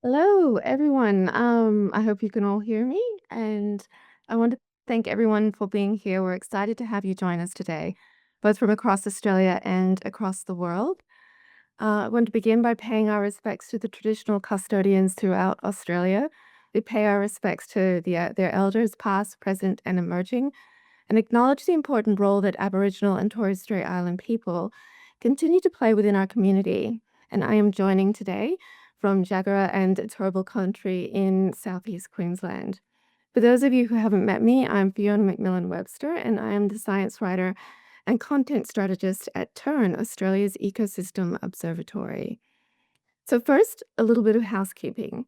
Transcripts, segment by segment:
Hello, everyone. I hope you can all hear me. And I want to thank everyone for being here. We're excited to have you join us today, both from across Australia and across the world. I want to begin by paying our respects to the traditional custodians throughout Australia. We pay our respects to their elders, past, present, and emerging, and acknowledge the important role that Aboriginal and Torres Strait Island people continue to play within our community. And I am joining today from Jagera and Turrbal Country in southeast Queensland. For those of you who haven't met me, I'm Fiona McMillan Webster, and I am the science writer and content strategist at TERN, Australia's Ecosystem Observatory. So, first, a little bit of housekeeping.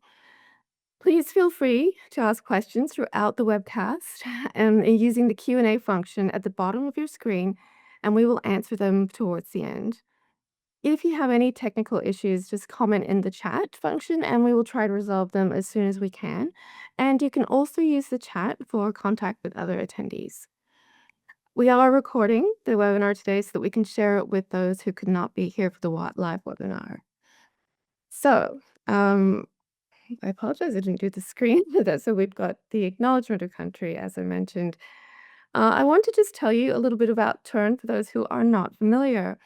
Please feel free to ask questions throughout the webcast using the Q&A function at the bottom of your screen, and we will answer them towards the end. If you have any technical issues, just comment in the chat function and we will try to resolve them as soon as we can. And you can also use the chat for contact with other attendees. We are recording the webinar today so that we can share it with those who could not be here for the live webinar. So, I apologize, I didn't do the screen. So we've got the acknowledgement of country, as I mentioned. I want to just tell you a little bit about TERN for those who are not familiar.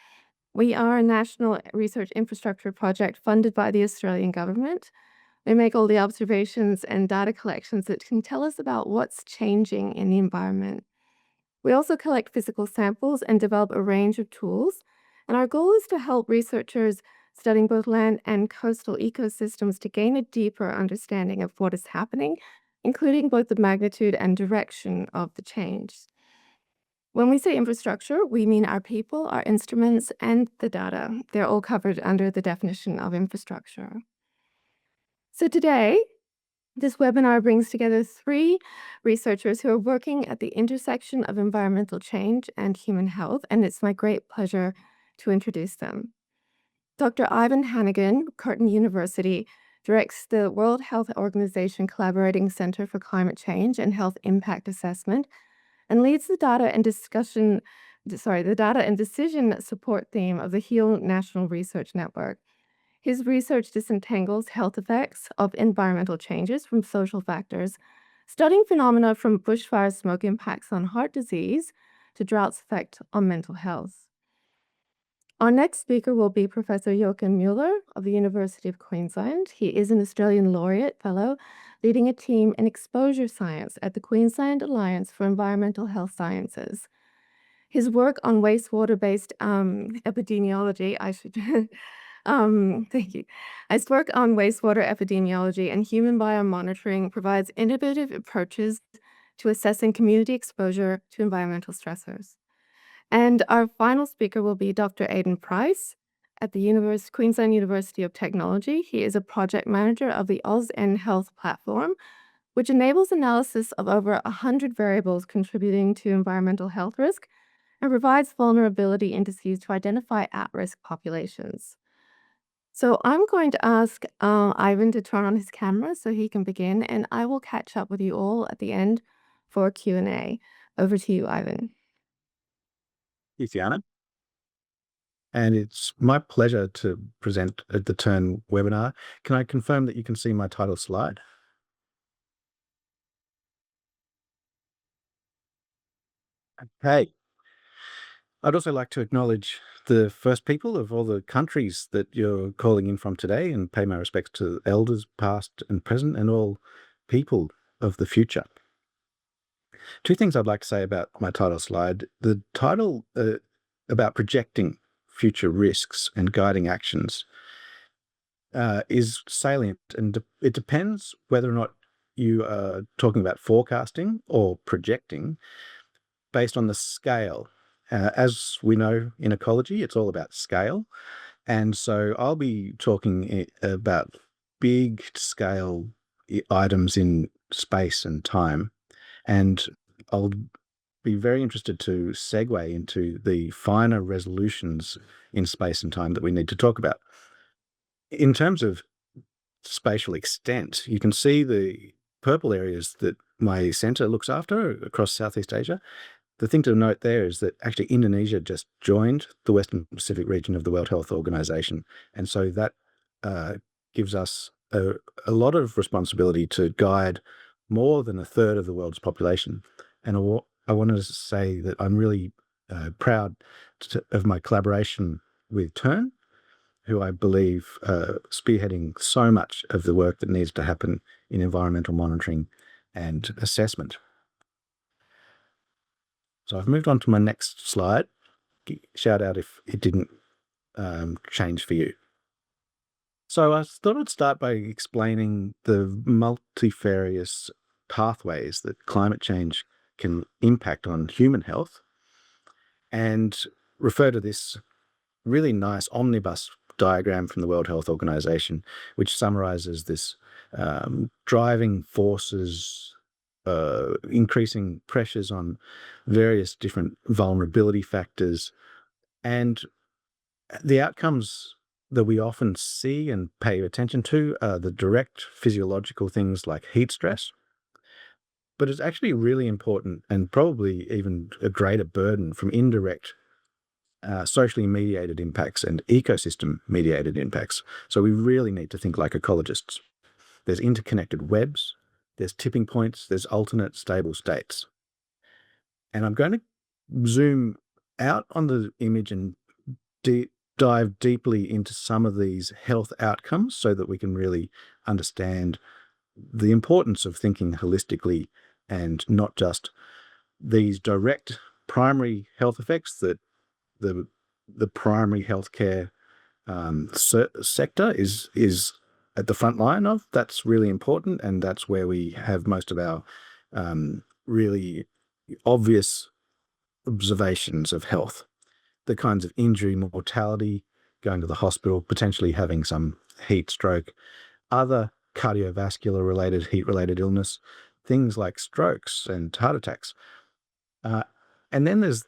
We are a national research infrastructure project funded by the Australian government. We make all the observations and data collections that can tell us about what's changing in the environment. We also collect physical samples and develop a range of tools. And our goal is to help researchers studying both land and coastal ecosystems to gain a deeper understanding of what is happening, including both the magnitude and direction of the change. When we say infrastructure, we mean our people, our instruments, and the data. They're all covered under the definition of infrastructure. So today, this webinar brings together three researchers who are working at the intersection of environmental change and human health, and it's my great pleasure to introduce them. Dr. Ivan Hanigan, Curtin University, directs the World Health Organization Collaborating Center for Climate Change and Health Impact Assessment and leads the data and decision support theme of the HEAL National Research Network. His research disentangles health effects of environmental changes from social factors, studying phenomena from bushfire smoke impacts on heart disease to droughts' effect on mental health. Our next speaker will be Professor Joachim Mueller of the University of Queensland. He is an Australian Laureate Fellow leading a team in exposure science at the Queensland Alliance for Environmental Health Sciences. His work on wastewater-based epidemiology, thank you. His work on wastewater epidemiology and human biomonitoring provides innovative approaches to assessing community exposure to environmental stressors. And our final speaker will be Dr. Aidan Price at the Queensland University of Technology. He is a project manager of the AusN Health platform, which enables analysis of over 100 variables contributing to environmental health risk and provides vulnerability indices to identify at-risk populations. So I'm going to ask Ivan to turn on his camera so he can begin, and I will catch up with you all at the end for Q&A. Over to you, Ivan. Thank you, Fiona. And it's my pleasure to present at the TERN webinar. Can I confirm that you can see my title slide? Okay. I'd also like to acknowledge the First People of all the countries that you're calling in from today and pay my respects to elders past and present and all people of the future. Two things I'd like to say about my title slide. The title about projecting future risks and guiding actions is salient, and it depends whether or not you are talking about forecasting or projecting based on the scale. As we know in ecology, it's all about scale. And so I'll be talking about big scale items in space and time. And I'll be very interested to segue into the finer resolutions in space and time that we need to talk about. In terms of spatial extent, you can see the purple areas that my center looks after across Southeast Asia. The thing to note there is that actually Indonesia just joined the Western Pacific region of the World Health Organization. And so that gives us a, a lot of responsibility to guide more than a third of the world's population. And I wanted to say that I'm really proud of my collaboration with TERN, who I believe spearheading so much of the work that needs to happen in environmental monitoring and assessment. So I've moved on to my next slide. Shout out if it didn't change for you. So I thought I'd start by explaining the multifarious pathways that climate change can impact on human health and refer to this really nice omnibus diagram from the World Health Organization, which summarizes this driving forces, increasing pressures on various different vulnerability factors, and the outcomes that we often see and pay attention to are the direct physiological things like heat stress. But it's actually really important and probably even a greater burden from indirect socially mediated impacts and ecosystem mediated impacts. So we really need to think like ecologists. There's interconnected webs, there's tipping points, there's alternate stable states. And I'm going to zoom out on the image and dive deeply into some of these health outcomes so that we can really understand the importance of thinking holistically and not just these direct primary health effects that the primary healthcare sector is at the front line of. That's really important, and that's where we have most of our really obvious observations of health. The kinds of injury, mortality, going to the hospital, potentially having some heat stroke, other cardiovascular related, heat related illness, things like strokes and heart attacks. And then there's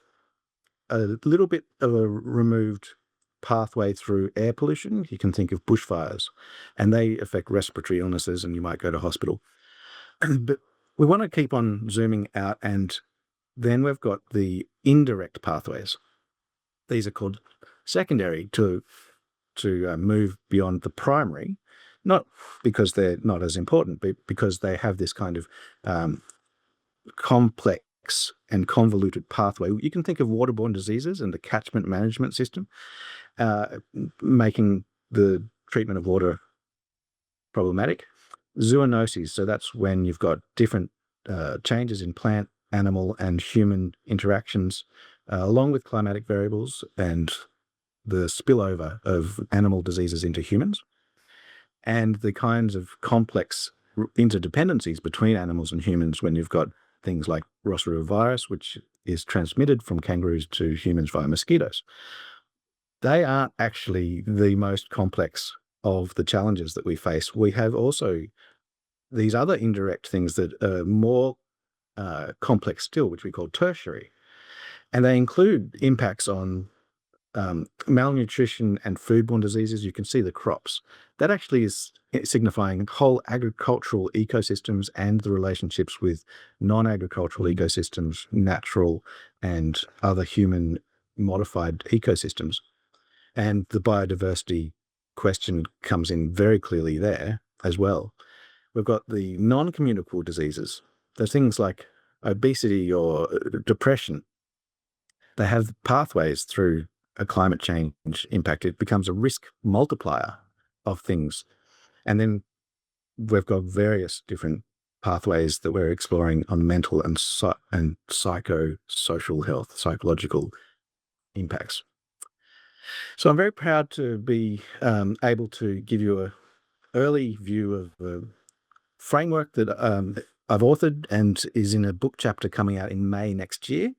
a little bit of a removed pathway through air pollution. You can think of bushfires, and they affect respiratory illnesses, and you might go to hospital. But we want to keep on zooming out, and then we've got the indirect pathways. These are called secondary to move beyond the primary, not because they're not as important, but because they have this kind of complex and convoluted pathway. You can think of waterborne diseases and the catchment management system, making the treatment of water problematic. Zoonoses, so that's when you've got different changes in plant, animal, and human interactions, along with climatic variables and the spillover of animal diseases into humans, and the kinds of complex interdependencies between animals and humans when you've got things like rotavirus, which is transmitted from kangaroos to humans via mosquitoes. They aren't actually the most complex of the challenges that we face. We have also these other indirect things that are more complex still, which we call tertiary. And they include impacts on malnutrition and foodborne diseases. You can see the crops. That actually is signifying whole agricultural ecosystems and the relationships with non-agricultural ecosystems, natural and other human modified ecosystems. And the biodiversity question comes in very clearly there as well. We've got the non-communicable diseases. There's things like obesity or depression. They have pathways through a climate change impact. It becomes a risk multiplier of things. And then we've got various different pathways that we're exploring on mental and psychosocial health, psychological impacts. So I'm very proud to be able to give you an early view of a framework that I've authored and is in a book chapter coming out in May next year.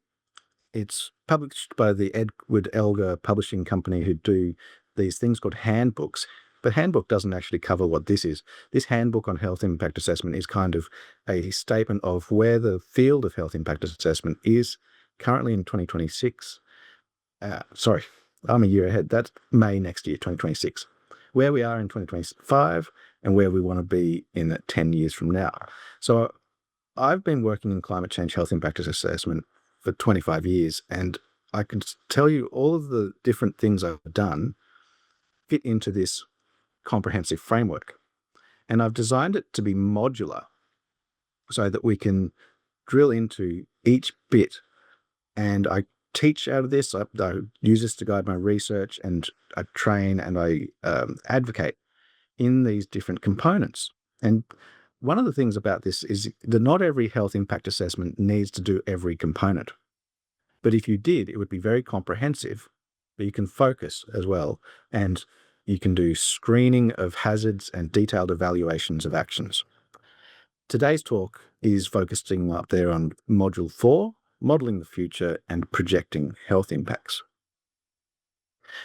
It's published by the Edward Elgar Publishing Company, who do these things called handbooks. But handbook doesn't actually cover what this is. This handbook on health impact assessment is kind of a statement of where the field of health impact assessment is currently in 2026. Sorry, I'm a year ahead. That's May next year, 2026. Where we are in 2025 and where we want to be in 10 years from now. So I've been working in climate change health impact assessment for 25 years, and I can tell you all of the different things I've done fit into this comprehensive framework. And I've designed it to be modular so that we can drill into each bit. And I teach out of this. I use this to guide my research, and I train and I advocate in these different components. And one of the things about this is that not every health impact assessment needs to do every component. But if you did, it would be very comprehensive, but you can focus as well. And you can do screening of hazards and detailed evaluations of actions. Today's talk is focusing up there on Module 4, Modelling the Future and Projecting Health Impacts.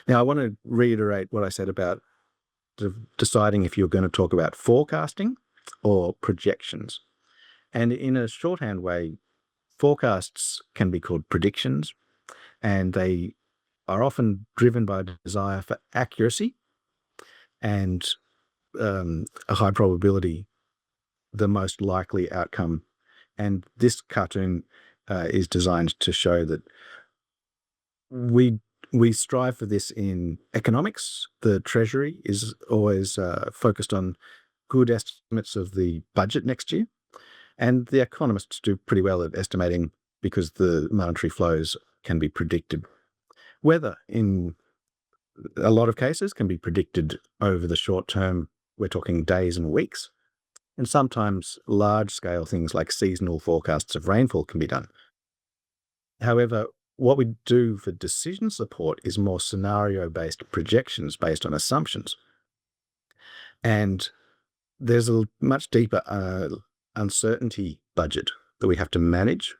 Now, I want to reiterate what I said about deciding if you're going to talk about forecasting or projections. And in a shorthand way, forecasts can be called predictions, and they are often driven by a desire for accuracy and a high probability, the most likely outcome. And this cartoon is designed to show that we strive for this in economics. The Treasury is always focused on good estimates of the budget next year. And the economists do pretty well at estimating because the monetary flows can be predicted. Weather, in a lot of cases, can be predicted over the short term. We're talking days and weeks. And sometimes large-scale things like seasonal forecasts of rainfall can be done. However, what we do for decision support is more scenario-based projections based on assumptions. And there's a much deeper uncertainty budget that we have to manage,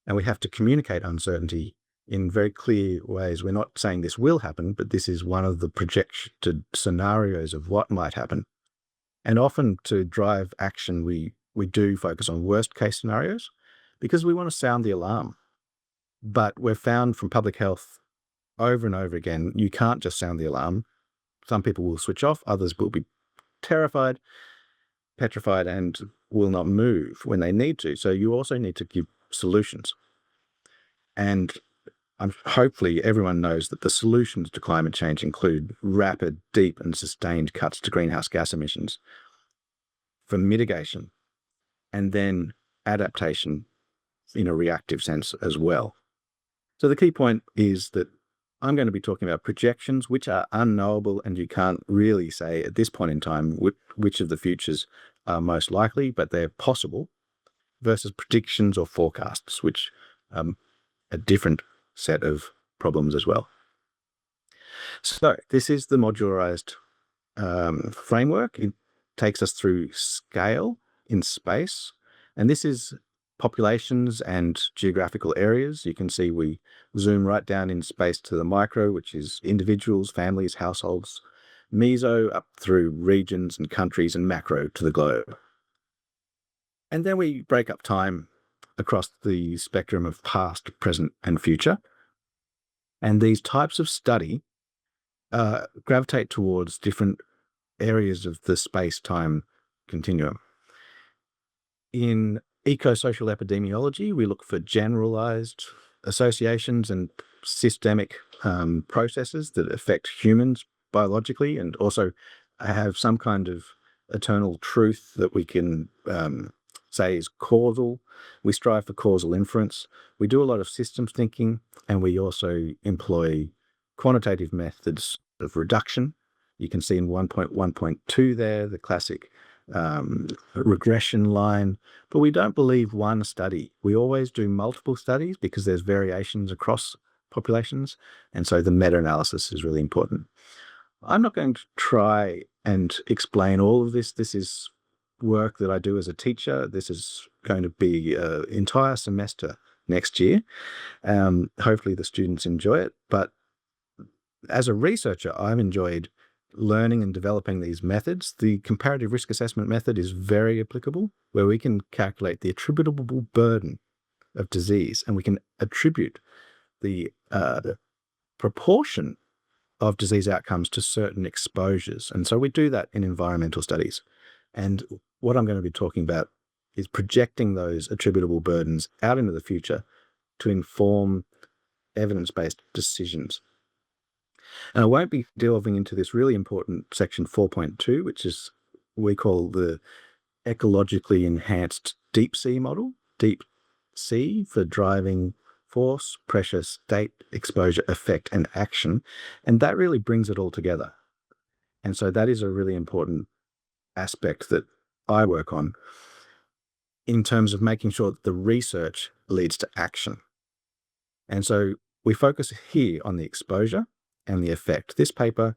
and we have to communicate uncertainty in very clear ways. We're not saying this will happen, but this is one of the projected scenarios of what might happen. And often to drive action, we do focus on worst case scenarios because we want to sound the alarm. But we've found from public health over and over again, you can't just sound the alarm. Some people will switch off, others will be terrified, petrified, and will not move when they need to. So you also need to give solutions. And hopefully everyone knows that the solutions to climate change include rapid, deep, and sustained cuts to greenhouse gas emissions for mitigation, and then adaptation in a reactive sense as well. So the key point is that I'm going to be talking about projections, which are unknowable, and you can't really say at this point in time which of the futures are most likely, but they're possible, versus predictions or forecasts, which a different set of problems as well. So this is the modularized framework. It takes us through scale in space, and this is populations and geographical areas. You can see we zoom right down in space to the micro, which is individuals, families, households, meso up through regions and countries, and macro to the globe. And then we break up time across the spectrum of past, present, and future. And these types of study gravitate towards different areas of the space-time continuum. In eco-social epidemiology, we look for generalized associations and systemic processes that affect humans biologically and also have some kind of eternal truth that we can say is causal. We strive for causal inference. We do a lot of systems thinking, and we also employ quantitative methods of reduction. You can see in 1.1.2 there, the classic regression line, but we don't believe one study. We always do multiple studies because there's variations across populations, and so the meta-analysis is really important. I'm not going to try and explain all of this. This is work that I do as a teacher. This is going to be an entire semester next year. Hopefully the students enjoy it, but as a researcher, I've enjoyed learning and developing these methods. The comparative risk assessment method is very applicable, where we can calculate the attributable burden of disease, and we can attribute the proportion of disease outcomes to certain exposures. And so we do that in environmental studies. And what I'm going to be talking about is projecting those attributable burdens out into the future to inform evidence-based decisions. And I won't be delving into this really important section 4.2, which is we call the ecologically enhanced deep sea model. Deep sea for driving force, pressure, state, exposure, effect, and action. And that really brings it all together. And so that is a really important aspect that I work on in terms of making sure that the research leads to action. And so we focus here on the exposure and the effect. This paper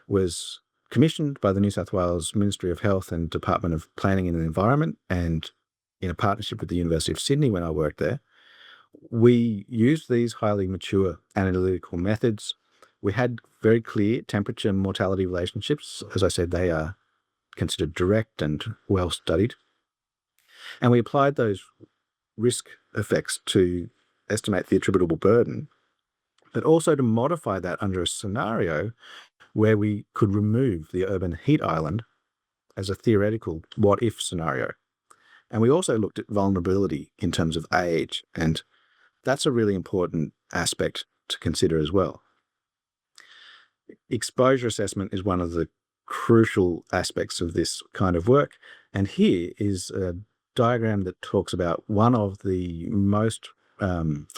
was commissioned by the New South Wales Ministry of Health and Department of Planning and Environment, and in a partnership with the University of Sydney when I worked there. We used these highly mature analytical methods. We had very clear temperature and mortality relationships. As I said, they are considered direct and well studied. And we applied those risk effects to estimate the attributable burden, but also to modify that under a scenario where we could remove the urban heat island as a theoretical what-if scenario. And we also looked at vulnerability in terms of age, and that's a really important aspect to consider as well. Exposure assessment is one of the crucial aspects of this kind of work, and here is a diagram that talks about one of the most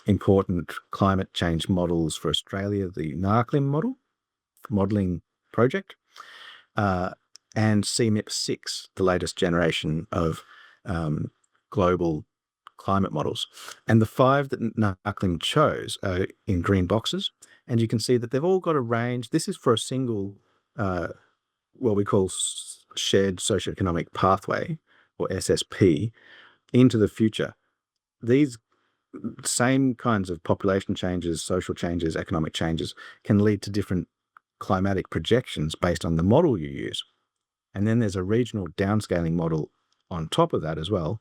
important climate change models for Australia, the NARCLIM model, modelling project, and CMIP6, the latest generation of global climate models. And the 5 that NARCLIM chose are in green boxes, and you can see that they've all got a range. This is for a single, what we call shared socioeconomic pathway, or SSP, into the future. These same kinds of population changes, social changes, economic changes can lead to different climatic projections based on the model you use. And then there's a regional downscaling model on top of that as well.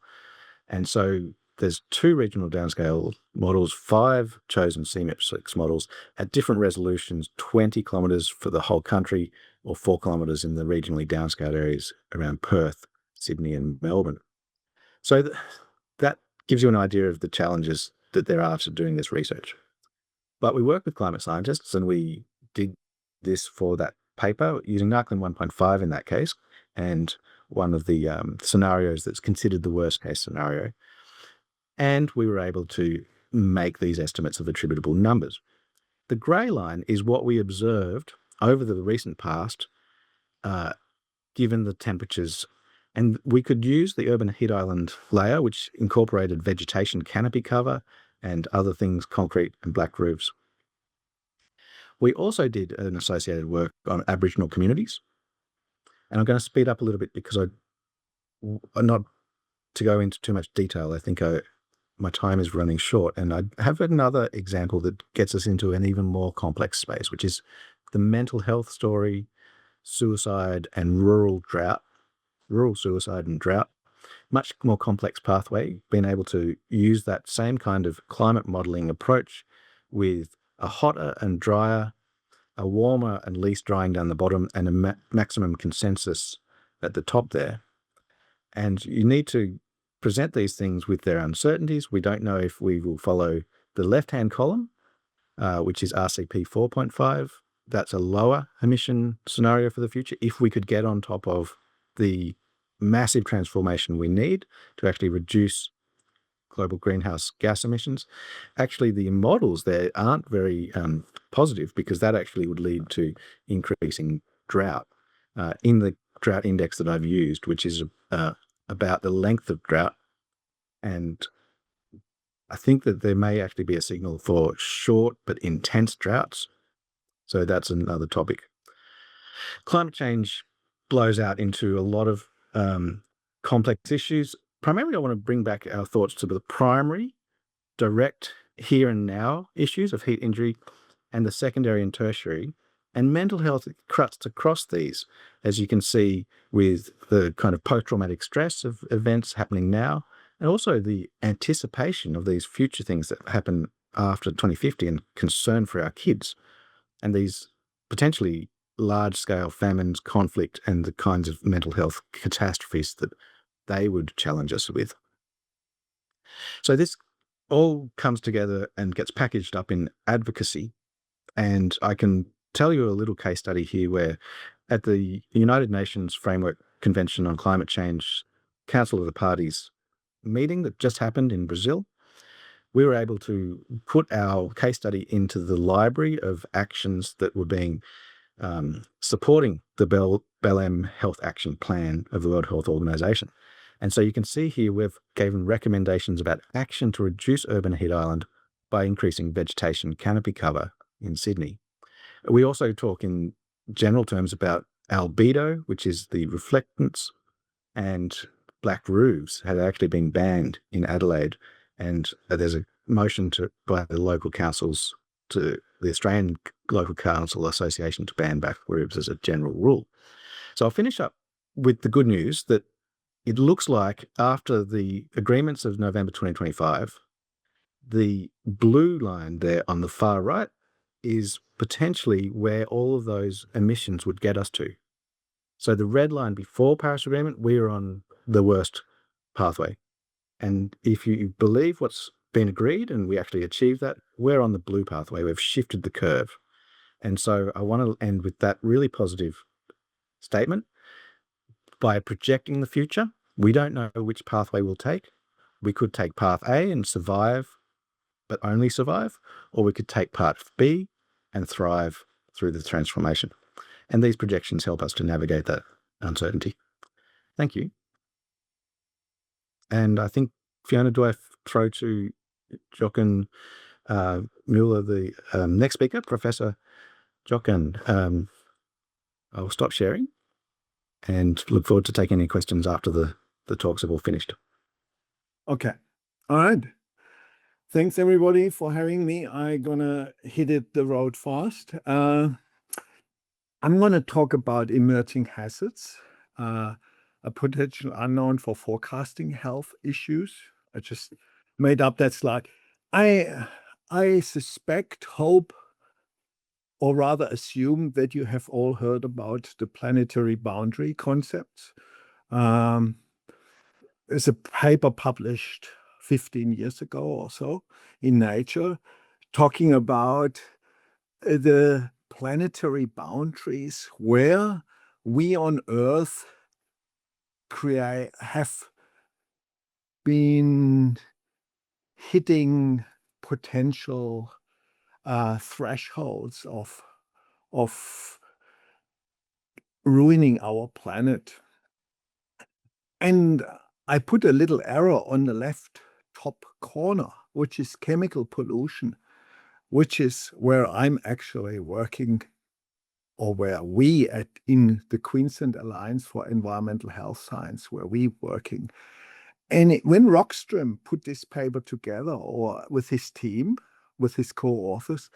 And so there's 2 regional downscale models, 5 chosen CMIP6 models at different resolutions, 20 kilometres for the whole country or 4 kilometres in the regionally downscaled areas around Perth, Sydney and Melbourne. So that gives you an idea of the challenges that there are to doing this research. But we work with climate scientists, and we did this for that paper using NARCLIM 1.5 in that case, and one of the scenarios that's considered the worst case scenario. And we were able to make these estimates of attributable numbers. The grey line is what we observed over the recent past, given the temperatures. And we could use the urban heat island layer, which incorporated vegetation canopy cover and other things, concrete and black roofs. We also did an associated work on Aboriginal communities. And I'm going to speed up a little bit because not to go into too much detail. I think my time is running short. And I have another example that gets us into an even more complex space, which is the mental health story, suicide and rural suicide and drought. Much more complex pathway, being able to use that same kind of climate modelling approach with a hotter and drier, a warmer and least drying down the bottom, and a maximum consensus at the top there. And you need to present these things with their uncertainties. We don't know if we will follow the left-hand column, which is RCP 4.5. That's a lower emission scenario for the future. If we could get on top of the massive transformation we need to actually reduce global greenhouse gas emissions. Actually, the models there aren't very positive, because that actually would lead to increasing drought. In the drought index that I've used, which is about the length of drought, and I think that there may actually be a signal for short but intense droughts. So that's another topic. Climate change blows out into a lot of complex issues. Primarily, I want to bring back our thoughts to the primary, direct, here and now issues of heat injury, and the secondary and tertiary. And mental health cuts across these, as you can see with the kind of post-traumatic stress of events happening now, and also the anticipation of these future things that happen after 2050 and concern for our kids, and these potentially large-scale famines, conflict, and the kinds of mental health catastrophes that they would challenge us with. So this all comes together and gets packaged up in advocacy. And I can tell you a little case study here where at the United Nations Framework Convention on Climate Change Council of the Parties meeting that just happened in Brazil, we were able to put our case study into the library of actions that were being supporting the Belém Health Action Plan of the World Health Organization. And so you can see here we've given recommendations about action to reduce urban heat island by increasing vegetation canopy cover in Sydney. We also talk in general terms about albedo, which is the reflectance, and black roofs had actually been banned in Adelaide. And there's a motion by the local councils to the Australian Local Council Association to ban black roofs as a general rule. So I'll finish up with the good news that it looks like after the agreements of November 2025, the blue line there on the far right is potentially where all of those emissions would get us to. So the red line before Paris Agreement, we are on the worst pathway. And if you believe what's been agreed and we actually achieve that, we're on the blue pathway. We've shifted the curve. And so I want to end with that really positive statement. By projecting the future, we don't know which pathway we'll take. We could take path A and survive, but only survive, or we could take path B and thrive through the transformation. And these projections help us to navigate that uncertainty. Thank you. And I think, Fiona, do I throw to Jochen Mueller, the next speaker, Professor Jochen? I'll stop sharing and look forward to taking any questions after the talks have all finished. Okay. All right. Thanks, everybody, for having me. I'm going to hit the road fast. I'm going to talk about emerging hazards, a potential unknown for forecasting health issues. I just made up that slide. I suspect, hope, or rather assume that you have all heard about the planetary boundary concepts. There's a paper published 15 years ago or so in Nature talking about the planetary boundaries where we on Earth have been hitting potential thresholds of ruining our planet. And I put a little arrow on the left top corner, which is chemical pollution, which is where I'm actually working, or where we in the Queensland Alliance for Environmental Health Science, where we're working. And when Rockström put this paper together, or with his team, with his co-authors,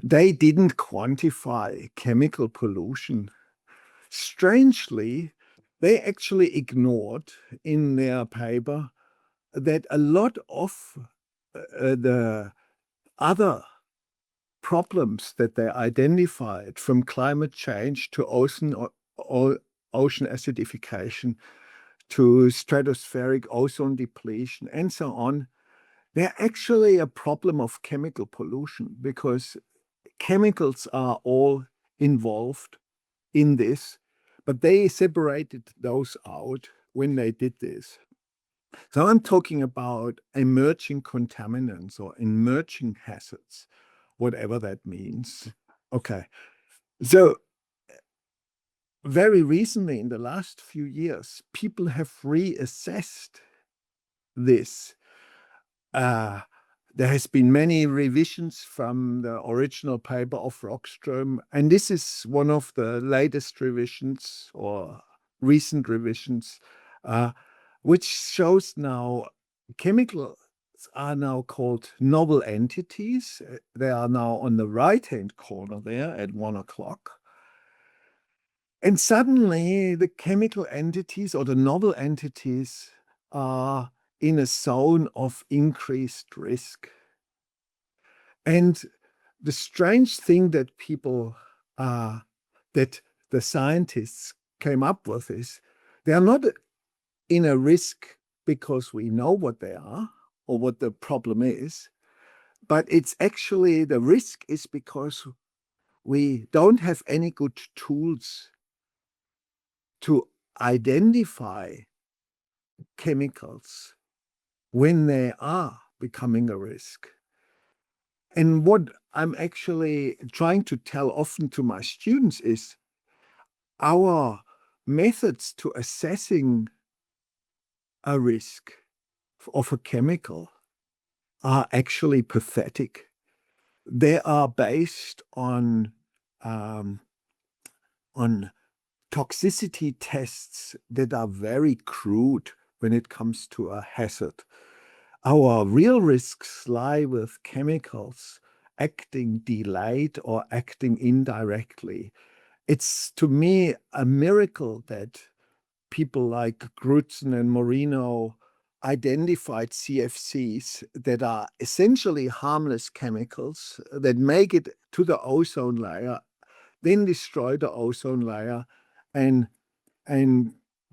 they didn't quantify chemical pollution. Strangely, they actually ignored in their paper that a lot of the other problems that they identified, from climate change to ocean acidification to stratospheric ozone depletion and so on, they're actually a problem of chemical pollution, because chemicals are all involved in this, but they separated those out when they did this. So I'm talking about emerging contaminants or emerging hazards, whatever that means. Okay. So very recently, in the last few years, people have reassessed this. There has been many revisions from the original paper of Rockström, and this is one of the latest revisions or recent revisions, which shows now chemicals are now called novel entities. They are now on the right-hand corner there at 1 o'clock. And suddenly the chemical entities or the novel entities are in a zone of increased risk. And the strange thing that that the scientists came up with is they are not in a risk because we know what they are or what the problem is, but it's actually the risk is because we don't have any good tools to identify chemicals when they are becoming a risk. And what I'm actually trying to tell often to my students is our methods to assessing a risk of a chemical are actually pathetic. They are based on toxicity tests that are very crude when it comes to a hazard. Our real risks lie with chemicals acting delayed or acting indirectly. It's, to me, a miracle that people like Crutzen and Moreno identified CFCs that are essentially harmless chemicals that make it to the ozone layer, then destroy the ozone layer, and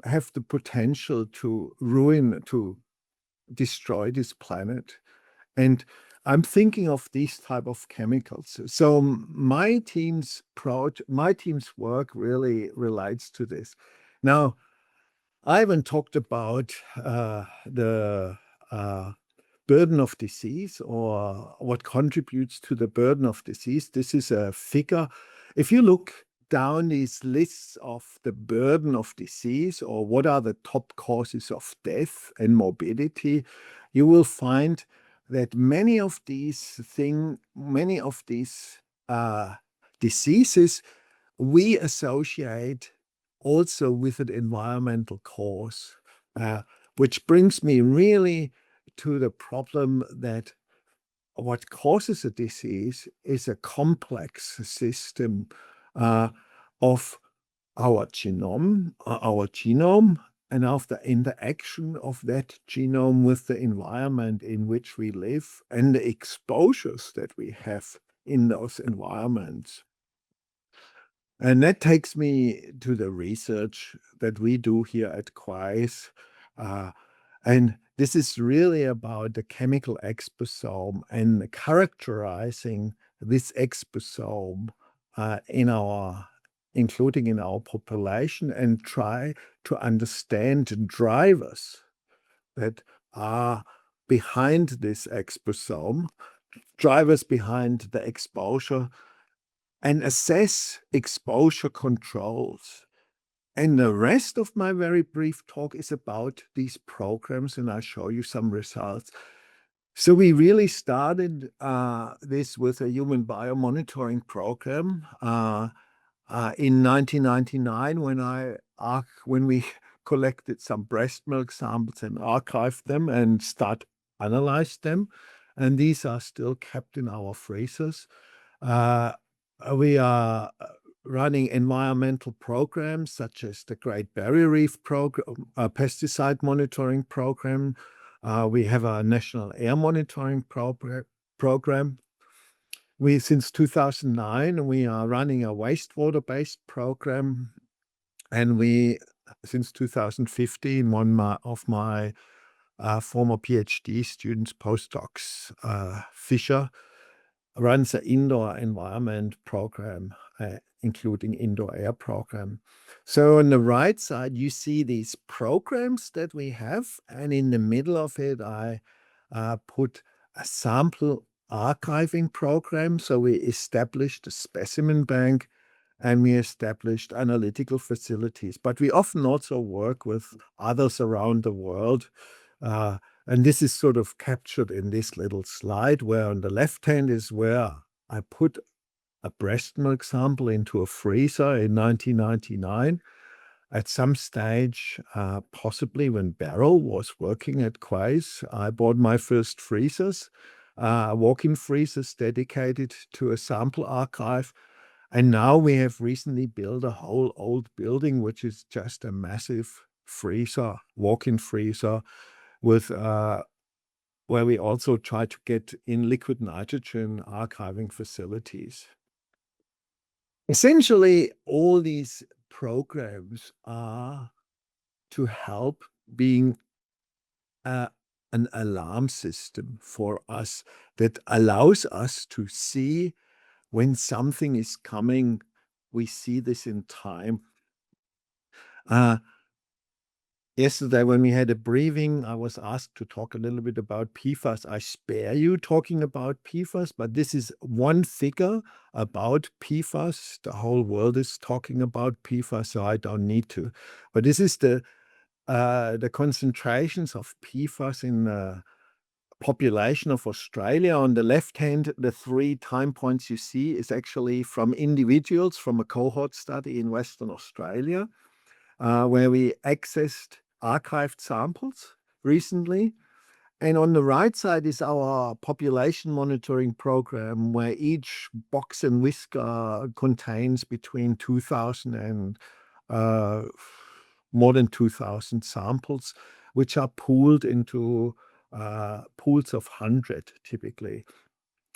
have the potential to destroy this planet. And I'm thinking of these type of chemicals. So my team's work really relates to this. Now, Ivan talked about the burden of disease, or what contributes to the burden of disease. This is a figure. If you look down these lists of the burden of disease, or what are the top causes of death and morbidity, you will find that many of these diseases we associate also with an environmental cause, which brings me really to the problem that what causes a disease is a complex system of our genome, and of the interaction of that genome with the environment in which we live and the exposures that we have in those environments. And that takes me to the research that we do here at CRISES. And this is really about the chemical exposome and characterizing this exposome including in our population, and try to understand drivers that are behind this exposome, drivers behind the exposure, and assess exposure controls. And the rest of my very brief talk is about these programs, and I'll show you some results. So we really started this with a human biomonitoring program in 1999 when we collected some breast milk samples and archived them and analyzed them. And these are still kept in our freezers. We are running environmental programs such as the Great Barrier Reef program, pesticide monitoring program. We have a national air monitoring program. Since 2009, we are running a wastewater-based program. And since 2015, one of my former PhD students, postdocs, Fisher, runs an indoor environment program, including indoor air program. So on the right side, you see these programs that we have. And in the middle of it, I put a sample archiving program. So we established a specimen bank, and we established analytical facilities. But we often also work with others around the world. And this is sort of captured in this little slide, where on the left hand is where I put a breast milk sample into a freezer in 1999. At some stage, possibly when Beryl was working at Quays, I bought my first freezers, walk-in freezers dedicated to a sample archive. And now we have recently built a whole old building, which is just a massive freezer, walk-in freezer, with where we also try to get in liquid nitrogen archiving facilities. Essentially, all these programs are to help being an alarm system for us that allows us to see when something is coming, we see this in time. Yesterday, when we had a briefing, I was asked to talk a little bit about PFAS. I spare you talking about PFAS, but this is one figure about PFAS. The whole world is talking about PFAS, so I don't need to. But this is the concentrations of PFAS in the population of Australia. On the left hand, the 3 time points you see is actually from individuals from a cohort study in Western Australia, where we accessed archived samples recently. And on the right side is our population monitoring program, where each box and whisker contains between 2,000 and more than 2,000 samples, which are pooled into pools of 100 typically.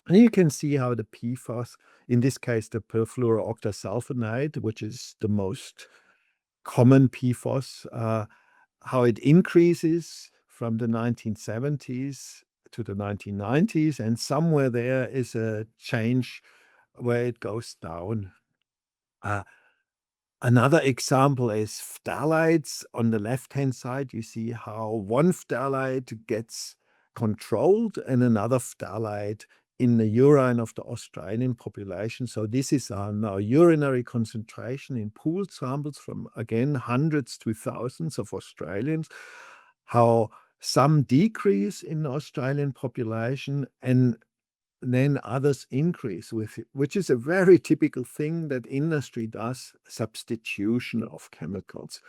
And you can see how the PFAS, in this case, the perfluorooctasulfonate, which is the most common PFAS, how it increases from the 1970s to the 1990s, and somewhere there is a change where it goes down. Another example is phthalates. On the left-hand side, you see how one phthalate gets controlled and another phthalate in the urine of the Australian population. So this is now urinary concentration in pooled samples from, again, hundreds to thousands of Australians, how some decrease in the Australian population and then others increase with it, which is a very typical thing that industry does, substitution of chemicals.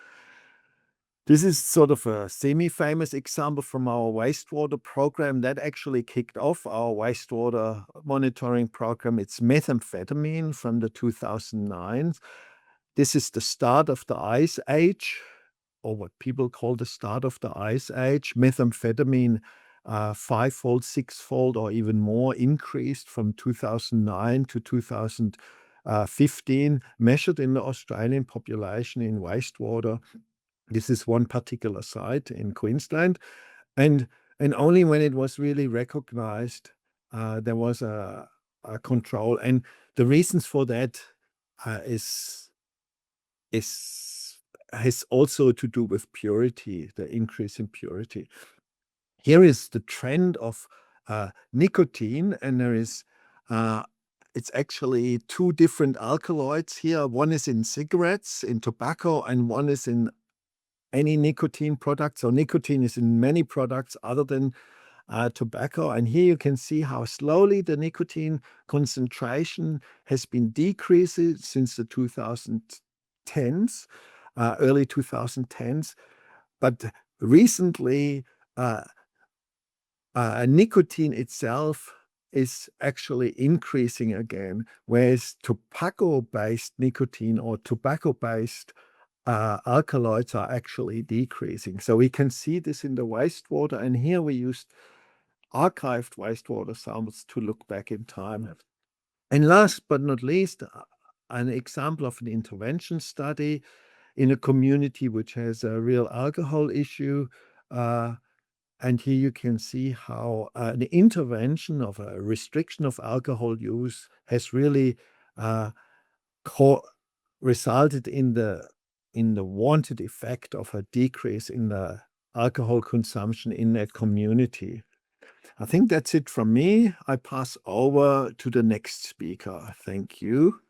This is sort of a semi-famous example from our wastewater program that actually kicked off our wastewater monitoring program. It's methamphetamine from the 2009. This is the start of the Ice Age, or what people call the start of the Ice Age. Methamphetamine 5-fold, 6-fold, or even more increased from 2009 to 2015, measured in the Australian population in wastewater. This is one particular site in Queensland. And only when it was really recognized, there was a control. And the reasons for that has also to do with purity, the increase in purity. Here is the trend of nicotine, and there is it's actually 2 different alkaloids here. One is in cigarettes, in tobacco, and one is in any nicotine product. So nicotine is in many products other than tobacco. And here you can see how slowly the nicotine concentration has been decreasing since the 2010s, early 2010s. But recently, nicotine itself is actually increasing again, whereas tobacco-based nicotine or tobacco-based alkaloids are actually decreasing. So we can see this in the wastewater, and here we used archived wastewater samples to look back in time. And last but not least, an example of an intervention study in a community which has a real alcohol issue. And here you can see how the intervention of a restriction of alcohol use has really resulted in the wanted effect of a decrease in the alcohol consumption in that community. I think that's it from me. I pass over to the next speaker. Thank you.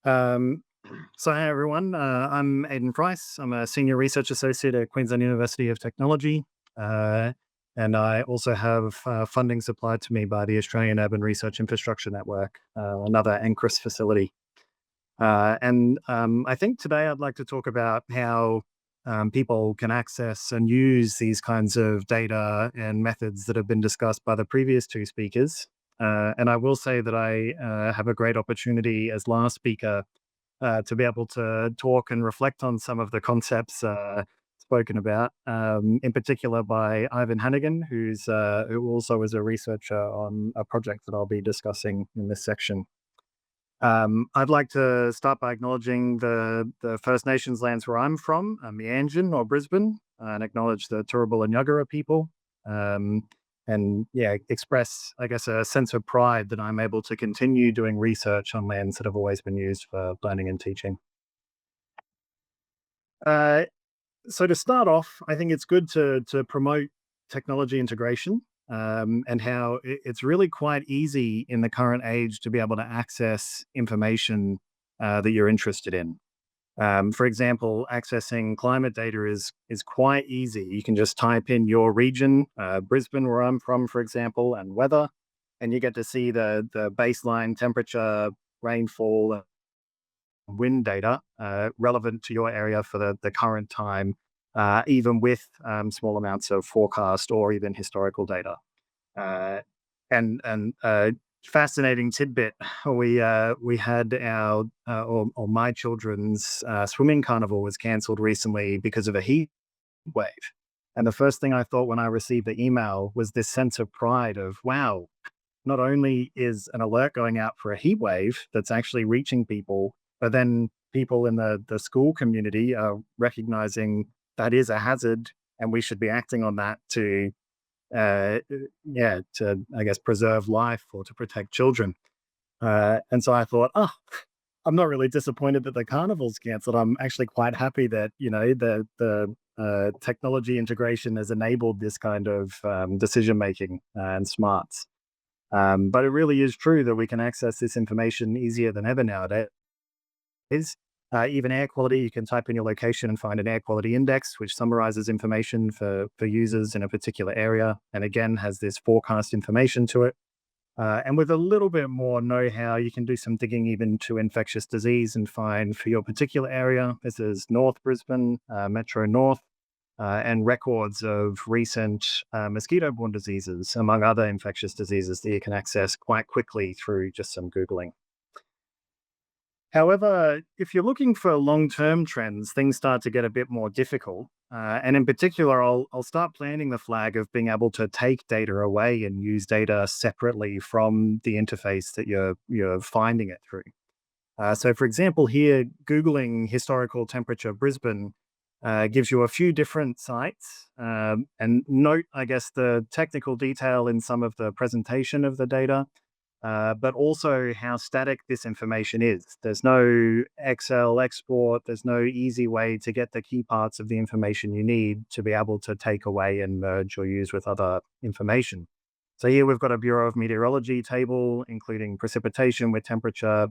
So hi everyone, I'm Aidan Price. I'm a Senior Research Associate at Queensland University of Technology, and I also have funding supplied to me by the Australian Urban Research Infrastructure Network, another NCRIS facility. And I think today I'd like to talk about how people can access and use these kinds of data and methods that have been discussed by the previous 2 speakers. And I will say that I have a great opportunity as last speaker to be able to talk and reflect on some of the concepts spoken about, in particular by Ivan Hanigan, who also is a researcher on a project that I'll be discussing in this section. I'd like to start by acknowledging the First Nations lands where I'm from, Meanjin or Brisbane, and acknowledge the Turrbal and Yuggera people. and yeah, express, I guess, a sense of pride that I'm able to continue doing research on lands that have always been used for learning and teaching. Uh, so to start off, I think it's good to promote technology integration, and how it's really quite easy in the current age to be able to access information that you're interested in. For example, accessing climate data is quite easy. You can just type in your region, Brisbane, where I'm from, for example, and weather, and you get to see the baseline temperature, rainfall, wind data relevant to your area for the current time, even with small amounts of forecast or even historical data. Uh, and fascinating tidbit: we had our or my children's swimming carnival was cancelled recently because of a heat wave. And the first thing I thought when I received the email was this sense of pride of, wow, not only is an alert going out for a heat wave that's actually reaching people, but then people in the school community are recognizing that is a hazard and we should be acting on that to, yeah, to, I guess, preserve life or to protect children. And so I thought, oh, I'm not really disappointed that the carnival's canceled. I'm actually quite happy that, the technology integration has enabled this kind of decision making and smarts. But it really is true that we can access this information easier than ever nowadays. Even air quality, you can type in your location and find an air quality index, which summarizes information for users in a particular area, and again has this forecast information to it. And with a little bit more know-how, you can do some digging even to infectious disease and find for your particular area. This is North Brisbane, Metro North, and records of recent mosquito-borne diseases, among other infectious diseases that you can access quite quickly through just some Googling. However, if you're looking for long-term trends, things start to get a bit more difficult. And in particular, I'll start planting the flag of being able to take data away and use data separately from the interface that you're finding it through. So, for example, here, Googling historical temperature Brisbane gives you a few different sites. And note, I guess, the technical detail in some of the presentation of the data, but also how static this information is. There's no Excel export, there's no easy way to get the key parts of the information you need to be able to take away and merge or use with other information. So here we've got a Bureau of Meteorology table, including precipitation with temperature.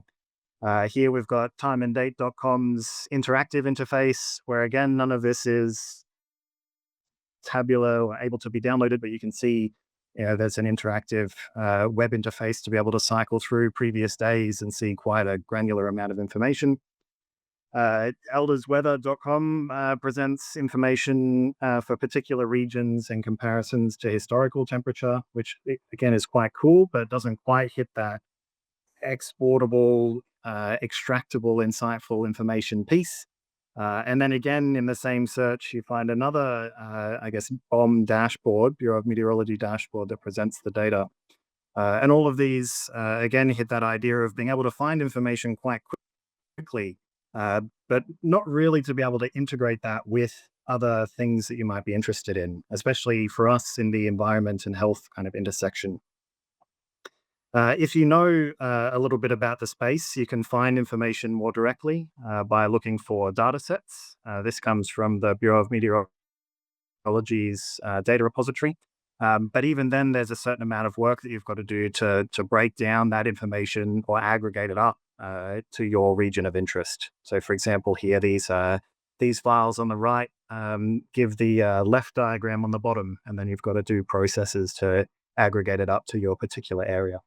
Here we've got timeanddate.com's interactive interface, where again, none of this is tabular or able to be downloaded, but you can see, there's an interactive web interface to be able to cycle through previous days and see quite a granular amount of information. Eldersweather.com presents information for particular regions and comparisons to historical temperature, which again is quite cool, but doesn't quite hit that exportable, extractable, insightful information piece. And then again, in the same search, you find another, I guess, BOM dashboard, Bureau of Meteorology dashboard that presents the data. And all of these, again, hit that idea of being able to find information quite quickly, but not really to be able to integrate that with other things that you might be interested in, especially for us in the environment and health kind of intersection. If you know a little bit about the space, you can find information more directly by looking for data sets. This comes from the Bureau of Meteorology's data repository. But even then, there's a certain amount of work that you've got to do to break down that information or aggregate it up to your region of interest. So, for example, here, these files on the right give the left diagram on the bottom, and then you've got to do processes to aggregate it up to your particular area.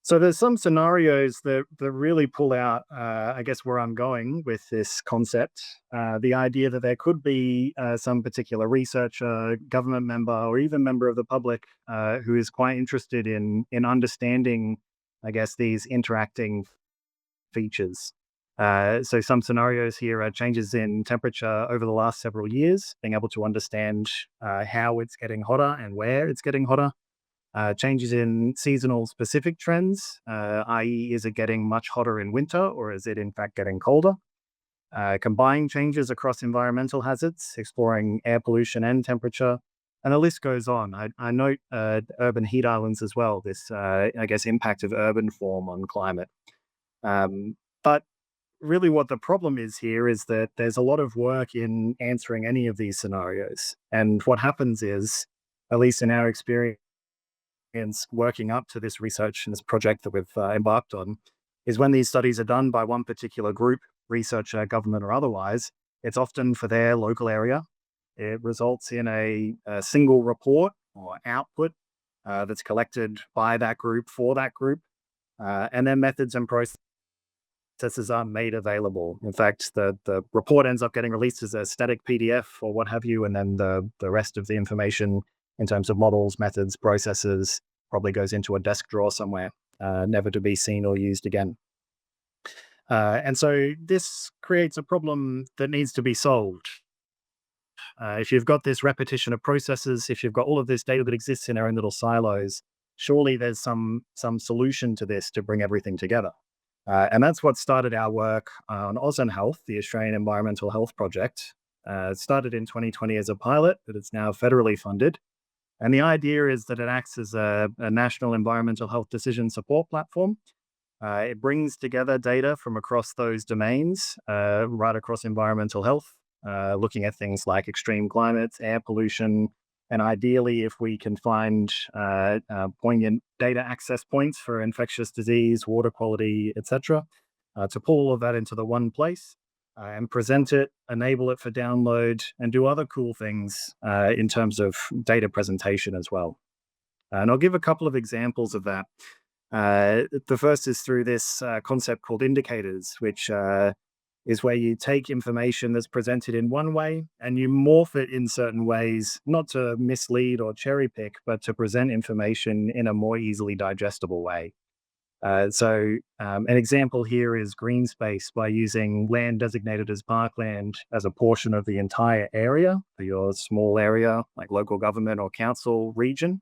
So there's some scenarios that really pull out, I guess, where I'm going with this concept. The idea that there could be some particular researcher, government member, or even member of the public who is quite interested in understanding, I guess, these interacting features. So some scenarios here are changes in temperature over the last several years, being able to understand how it's getting hotter and where it's getting hotter. Changes in seasonal specific trends, i.e. is it getting much hotter in winter or is it in fact getting colder? Combining changes across environmental hazards, exploring air pollution and temperature, And the list goes on. I note urban heat islands as well, this, I guess, impact of urban form on climate. But really what the problem is here is that there's a lot of work in answering any of these scenarios. And what happens is, at least in our experience working up to this research and this project that we've embarked on, is when these studies are done by one particular group, researcher, government, or otherwise, it's often for their local area. It results in a single report or output that's collected by that group for that group, and then methods and processes aren't made available. In fact, the report ends up getting released as a static PDF or what have you, and then the rest of the information in terms of models, methods, processes probably goes into a desk drawer somewhere, never to be seen or used again. And so this creates a problem that needs to be solved. If you've got this repetition of processes, if you've got all of this data that exists in our own little silos, surely there's some solution to this to bring everything together. And that's what started our work on Ausen Health, the Australian Environmental Health Project. It started in 2020 as a pilot, but it's now federally funded. And the idea is that it acts as a national environmental health decision support platform. It brings together data from across those domains, right across environmental health, looking at things like extreme climates, air pollution, and ideally, if we can find poignant data access points for infectious disease, water quality, etc., to pull all of that into the one place and present it, enable it for download, and do other cool things in terms of data presentation as well. And I'll give a couple of examples of that. The first is through this concept called indicators, which is where you take information that's presented in one way and you morph it in certain ways, not to mislead or cherry pick, but to present information in a more easily digestible way. So an example here is green space, by using land designated as parkland as a portion of the entire area for your small area, like local government or council region.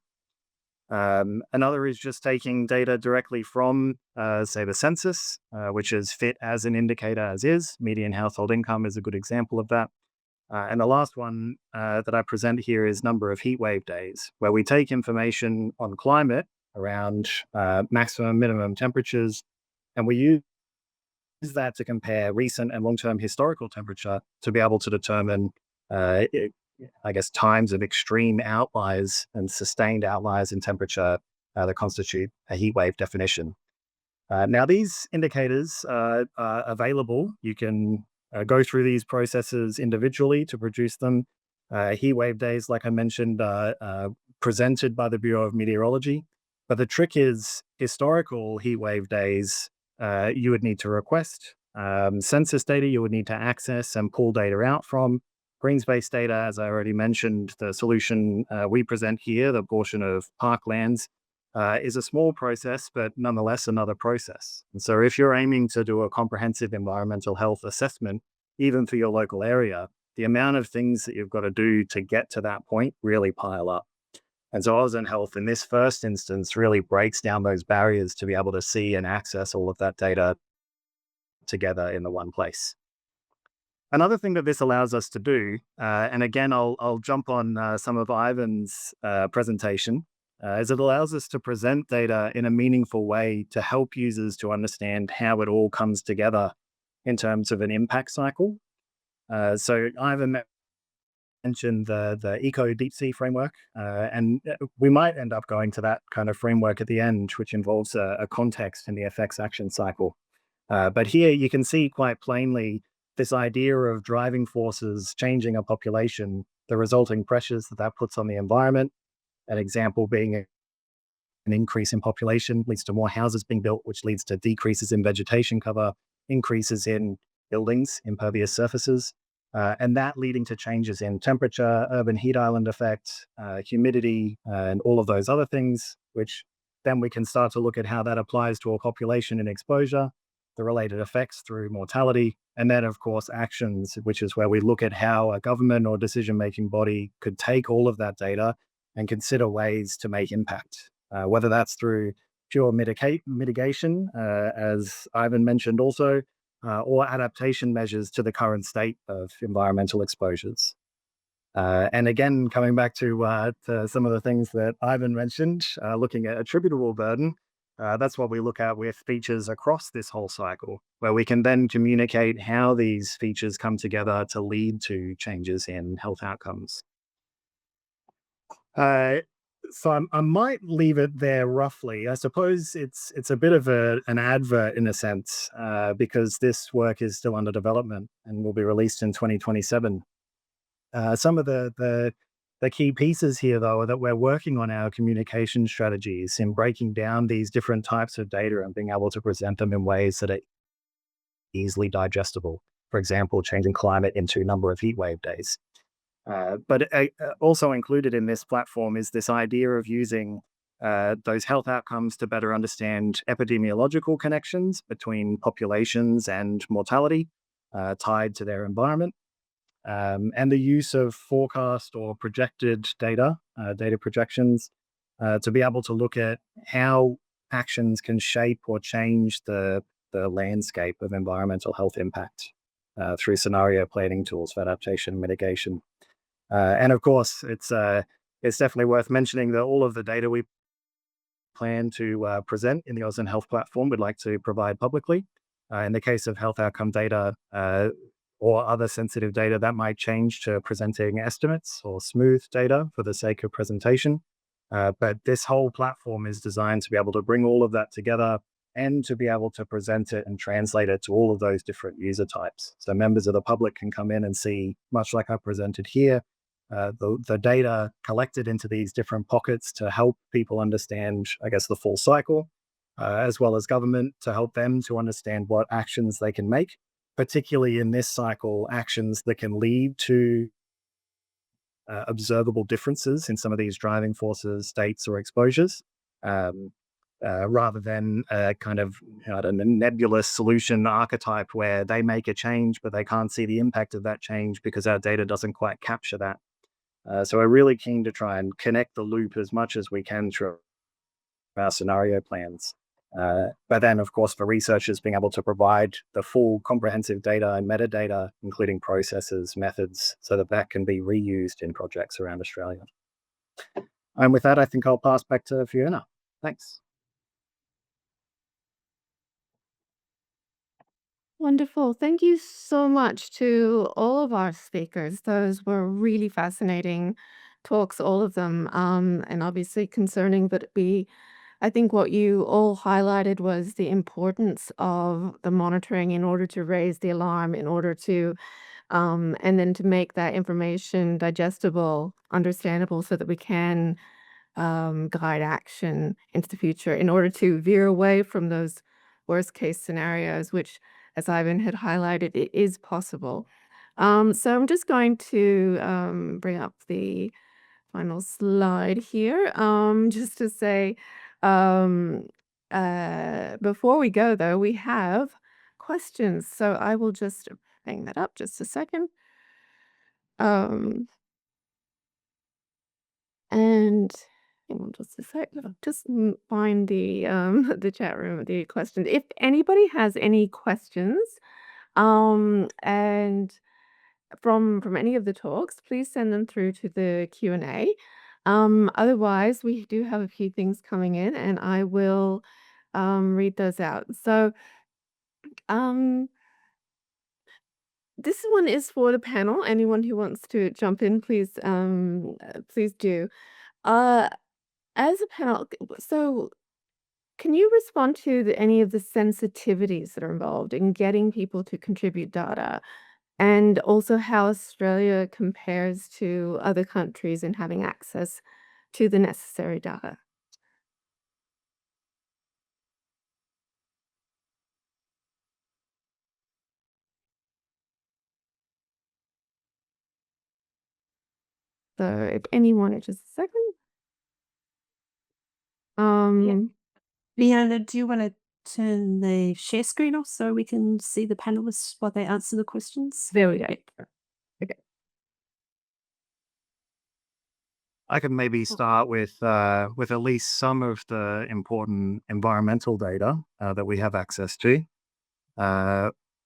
Another is just taking data directly from, say, the census, which is fit as an indicator as is. Median household income is a good example of that. And the last one that I present here is number of heat wave days, where we take information on climate around maximum, minimum temperatures, and we use that to compare recent and long-term historical temperature to be able to determine I guess, times of extreme outliers and sustained outliers in temperature that constitute a heat wave definition. Now, these indicators are available. You can go through these processes individually to produce them. Heat wave days, like I mentioned, are presented by the Bureau of Meteorology. But the trick is historical heat wave days, you would need to request. Census data, you would need to access and pull data out from. Green space data, as I already mentioned, the solution we present here, the portion of parklands, is a small process, but nonetheless another process. And so if you're aiming to do a comprehensive environmental health assessment, even for your local area, the amount of things that you've got to do to get to that point really pile up. And so Ausen Health, in this first instance, really breaks down those barriers to be able to see and access all of that data together in the one place. Another thing that this allows us to do, and again, I'll jump on some of Ivan's presentation, is it allows us to present data in a meaningful way to help users to understand how it all comes together in terms of an impact cycle. So Ivan mentioned the Eco Deep Sea framework, and we might end up going to that kind of framework at the end, which involves a context in the effects action cycle. But here you can see quite plainly this idea of driving forces changing a population, the resulting pressures that puts on the environment. An example being an increase in population leads to more houses being built, which leads to decreases in vegetation cover, increases in buildings, impervious surfaces, and that leading to changes in temperature, urban heat island effect, humidity, and all of those other things, which then we can start to look at how that applies to a population and exposure, the related effects through mortality, and then, of course, actions, which is where we look at how a government or decision-making body could take all of that data and consider ways to make impact, whether that's through pure mitigation, as Ivan mentioned also, or adaptation measures to the current state of environmental exposures. And again, coming back to some of the things that Ivan mentioned, looking at attributable burden, that's what we look at with features across this whole cycle, where we can then communicate how these features come together to lead to changes in health outcomes. Uh, I might leave it there roughly. I suppose it's a bit of an advert in a sense, because this work is still under development and will be released in 2027. Some of the key pieces here, though, are that we're working on our communication strategies in breaking down these different types of data and being able to present them in ways that are easily digestible. For example, changing climate into number of heat wave days. But also included in this platform is this idea of using those health outcomes to better understand epidemiological connections between populations and mortality tied to their environment, and the use of forecast or projected data, data projections, to be able to look at how actions can shape or change the landscape of environmental health impact through scenario planning tools for adaptation and mitigation. And of course, it's definitely worth mentioning that all of the data we plan to present in the Auslan Health platform, we'd like to provide publicly. In the case of health outcome data or other sensitive data, that might change to presenting estimates or smooth data for the sake of presentation. But this whole platform is designed to be able to bring all of that together and to be able to present it and translate it to all of those different user types. So members of the public can come in and see, much like I presented here, the data collected into these different pockets to help people understand, I guess, the full cycle, as well as government to help them to understand what actions they can make, particularly in this cycle, actions that can lead to observable differences in some of these driving forces, states, or exposures, rather than a kind of a nebulous solution archetype where they make a change, but they can't see the impact of that change because our data doesn't quite capture that. So we're really keen to try and connect the loop as much as we can through our scenario plans. But then, of course, for researchers, being able to provide the full comprehensive data and metadata, including processes, methods, so that that can be reused in projects around Australia. And with that, I think I'll pass back to Fiona. Thanks. Wonderful. Thank you so much to all of our speakers. Those were really fascinating talks, all of them, and obviously concerning, but I think what you all highlighted was the importance of the monitoring in order to raise the alarm, in order to, and then to make that information digestible, understandable, so that we can guide action into the future in order to veer away from those worst case scenarios, which, as Ivan had highlighted, it is possible. So I'm just going to bring up the final slide here, just to say, before we go, though, we have questions. So I will just bring that up just a second. And hang on just a sec. I'll just find the the chat room, the questions. If anybody has any questions, and from any of the talks, please send them through to the Q&A. Otherwise, we do have a few things coming in, and I will read those out. So, um, this one is for the panel. Anyone who wants to jump in, please do. Uh, as a panel, so can you respond to any of the sensitivities that are involved in getting people to contribute data, and also how Australia compares to other countries in having access to the necessary data? So if anyone, just a second. Leona, do you want to turn the share screen off so we can see the panelists while they answer the questions? There we go. Okay. I can maybe start with at least some of the important environmental data that we have access to.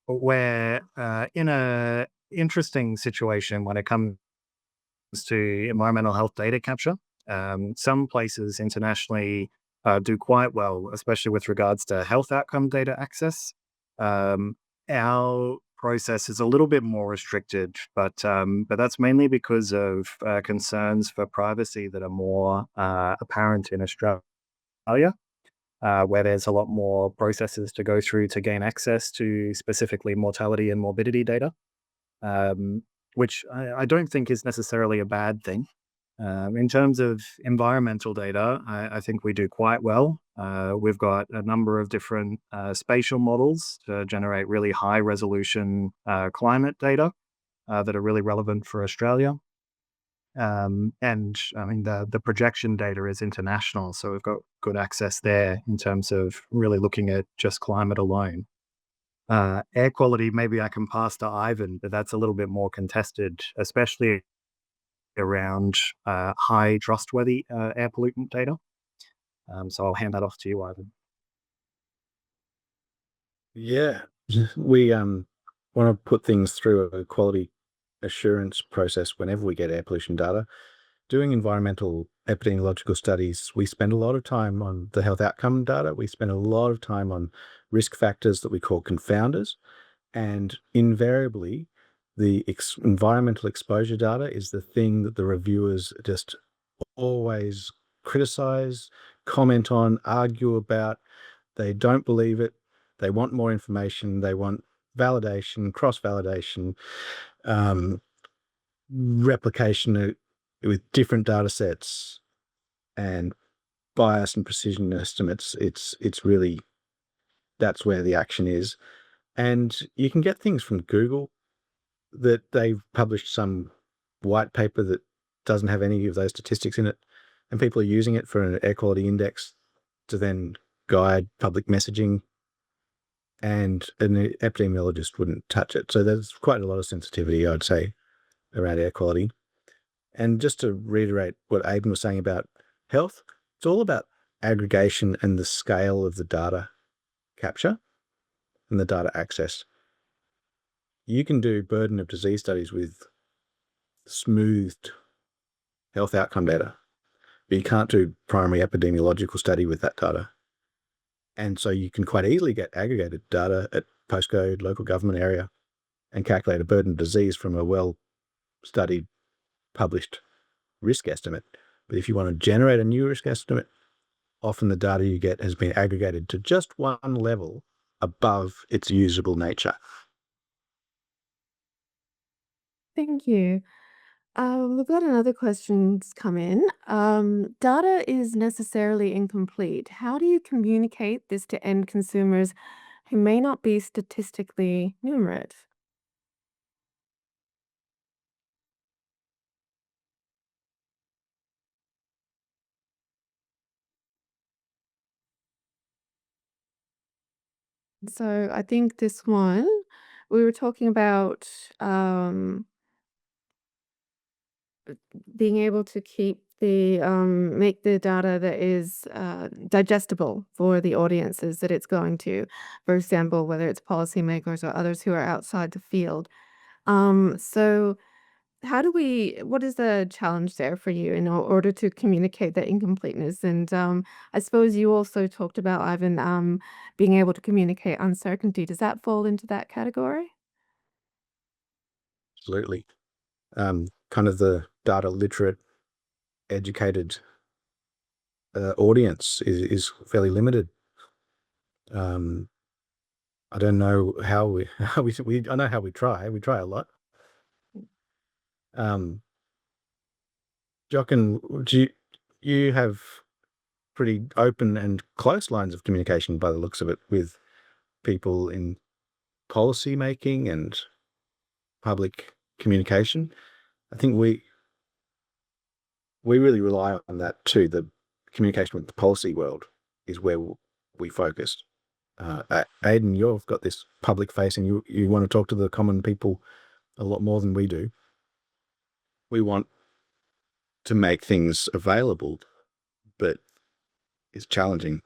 We're in a interesting situation when it comes to environmental health data capture. Some places internationally do quite well, especially with regards to health outcome data access. Our process is a little bit more restricted, but that's mainly because of concerns for privacy that are more apparent in Australia, where there's a lot more processes to go through to gain access to specifically mortality and morbidity data, which I don't think is necessarily a bad thing. In terms of environmental data, I think we do quite well. We've got a number of different spatial models to generate really high resolution climate data that are really relevant for Australia. And I mean, the projection data is international, so we've got good access there in terms of really looking at just climate alone. Air quality, maybe I can pass to Ivan, but that's a little bit more contested, especially around high trustworthy air pollutant data. So I'll hand that off to you, Ivan. Yeah. We want to put things through a quality assurance process whenever we get air pollution data. Doing environmental epidemiological studies, we spend a lot of time on the health outcome data. We spend a lot of time on risk factors that we call confounders. And invariably, the environmental exposure data is the thing that the reviewers just always criticize, comment on, argue about. They don't believe it. They want more information. They want validation, cross-validation, replication with different data sets, and bias and precision estimates. It's really, that's where the action is. And you can get things from Google that they've published some white paper that doesn't have any of those statistics in it, and people are using it for an air quality index to then guide public messaging, and an epidemiologist wouldn't touch it. So there's quite a lot of sensitivity, I'd say, around air quality. And just to reiterate what Aidan was saying about health, it's all about aggregation and the scale of the data capture and the data access. You can do burden of disease studies with smoothed health outcome data, but you can't do primary epidemiological study with that data. And so you can quite easily get aggregated data at postcode, local government area, and calculate a burden of disease from a well-studied, published risk estimate. But if you want to generate a new risk estimate, often the data you get has been aggregated to just one level above its usable nature. Thank you. We've got another question's come in. Data is necessarily incomplete. How do you communicate this to end consumers who may not be statistically numerate? So I think this one, we were talking about being able to keep make the data that is digestible for the audiences that it's going to. For example, whether it's policymakers or others who are outside the field. So what is the challenge there for you in order to communicate that incompleteness? And I suppose you also talked about, Ivan, being able to communicate uncertainty. Does that fall into that category? Absolutely. Kind of the data literate, educated audience is fairly limited. I don't know how we I know how we try a lot. Jochen, do you have pretty open and close lines of communication by the looks of it with people in policy making and public communication? I think we really rely on that too. The communication with the policy world is where we focus. Aidan, you've got this public facing. You want to talk to the common people a lot more than we do. We want to make things available, but it's challenging.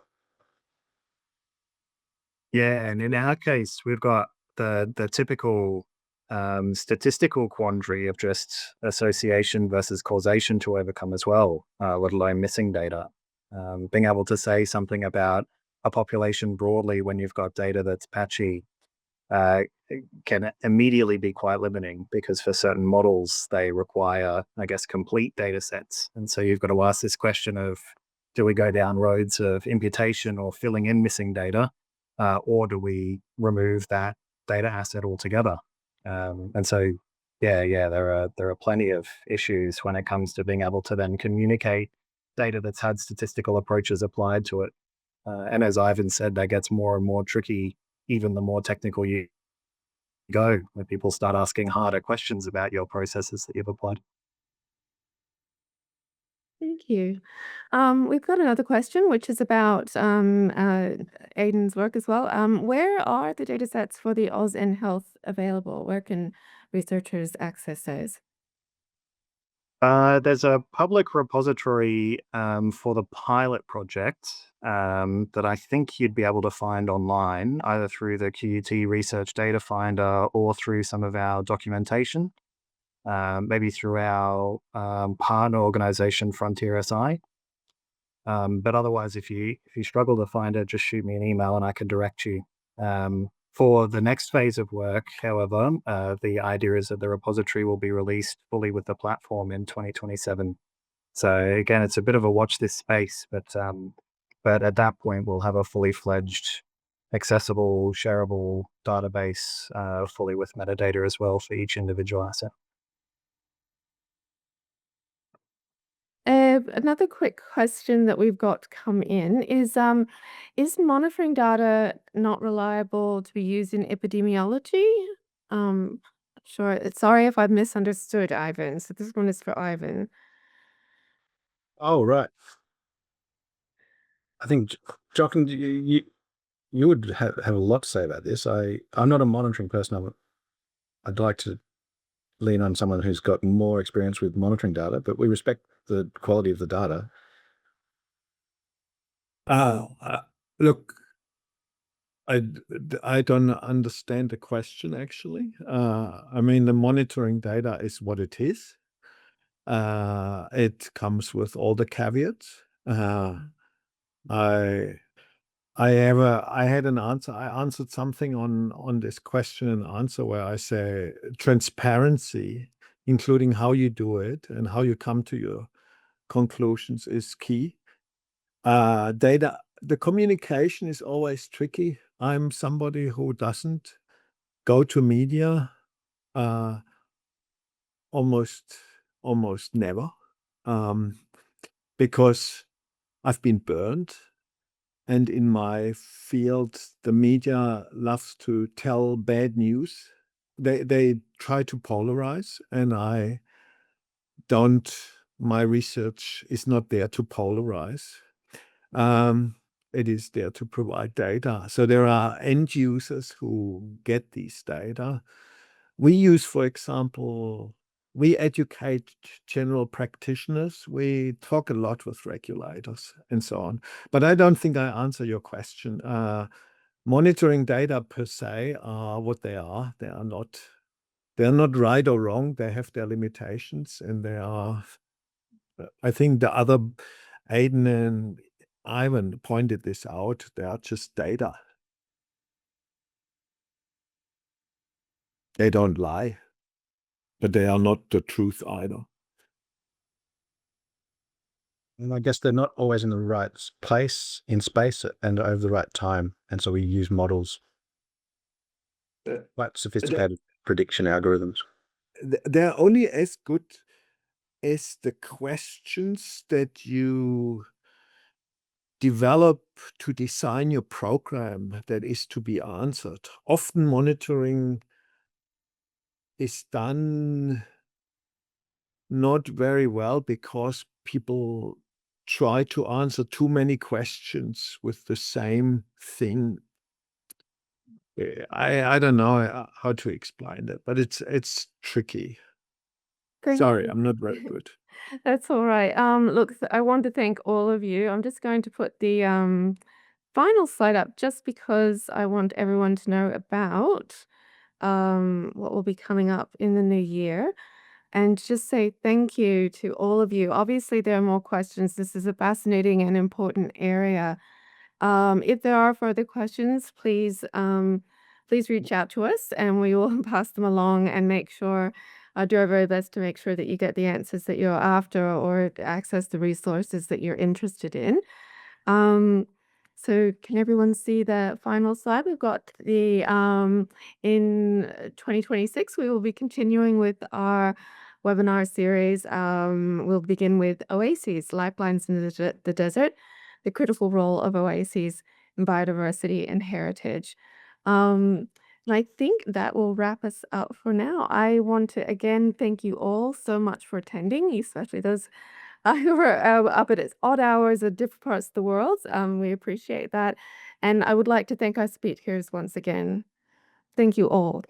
Yeah, and in our case, we've got the typical statistical quandary of just association versus causation to overcome as well, let alone missing data. Being able to say something about a population broadly when you've got data that's patchy can immediately be quite limiting, because for certain models, they require, I guess, complete data sets. And so you've got to ask this question of, do we go down roads of imputation or filling in missing data, or do we remove that data asset altogether? And so, there are plenty of issues when it comes to being able to then communicate data that's had statistical approaches applied to it. And as Ivan said, that gets more and more tricky, even the more technical you go, when people start asking harder questions about your processes that you've applied. Thank you. We've got another question, which is about Aidan's work as well. Where are the data sets for the Oz and Health available? Where can researchers access those? There's a public repository for the pilot project that I think you'd be able to find online, either through the QUT Research Data Finder or through some of our documentation, maybe through our partner organization, Frontier SI. But otherwise, if you struggle to find it, just shoot me an email and I can direct you. For the next phase of work, however, the idea is that the repository will be released fully with the platform in 2027. So again, it's a bit of a watch this space, but at that point, we'll have a fully fledged, accessible, shareable database, fully with metadata as well for each individual asset. Another quick question that we've got come in is monitoring data not reliable to be used in epidemiology? Sure. Sorry if I've misunderstood, Ivan. So this one is for Ivan. Oh, right. I think, Jochen, you would have a lot to say about this. I'm not a monitoring person. I'd like to lean on someone who's got more experience with monitoring data, but we respect the quality of the data. Look, I don't understand the question, actually. I mean, the monitoring data is what it is. It comes with all the caveats. I had an answer. I answered something on this question and answer where I say transparency, including how you do it and how you come to your conclusions, is key. The communication is always tricky. I'm somebody who doesn't go to media almost never, because I've been burned. And in my field, the media loves to tell bad news. They try to polarize, and I don't. My research is not there to polarize. It is there to provide data. So there are end users who get these data. We use, for example, we educate general practitioners. We talk a lot with regulators and so on. But I don't think I answer your question. Monitoring data per se are what they are. They're not right or wrong. They have their limitations, and they are. I think the other Aidan and Ivan pointed this out. They are just data. They don't lie, but they are not the truth either. And I guess they're not always in the right place in space and over the right time. And so we use models, quite sophisticated prediction algorithms. They're only as good as the questions that you develop to design your program that is to be answered. Often monitoring is done not very well because people try to answer too many questions with the same thing. I don't know how to explain that, but it's tricky. Thank Sorry, you. I'm not very good. That's all right. Look, I want to thank all of you. I'm just going to put the final slide up just because I want everyone to know about what will be coming up in the new year, and just say thank you to all of you. Obviously, there are more questions. This is a fascinating and important area. If there are further questions, please reach out to us, and we will pass them along and make sure do our very best to make sure that you get the answers that you're after or access the resources that you're interested in. So can everyone see the final slide? We've got the in 2026, we will be continuing with our webinar series. We'll begin with oases, lifelines in the desert, the critical role of oases in biodiversity and heritage. And I think that will wrap us up for now. I want to again thank you all so much for attending, especially those who were up at odd hours at different parts of the world. We appreciate that. And I would like to thank our speakers once again. Thank you all.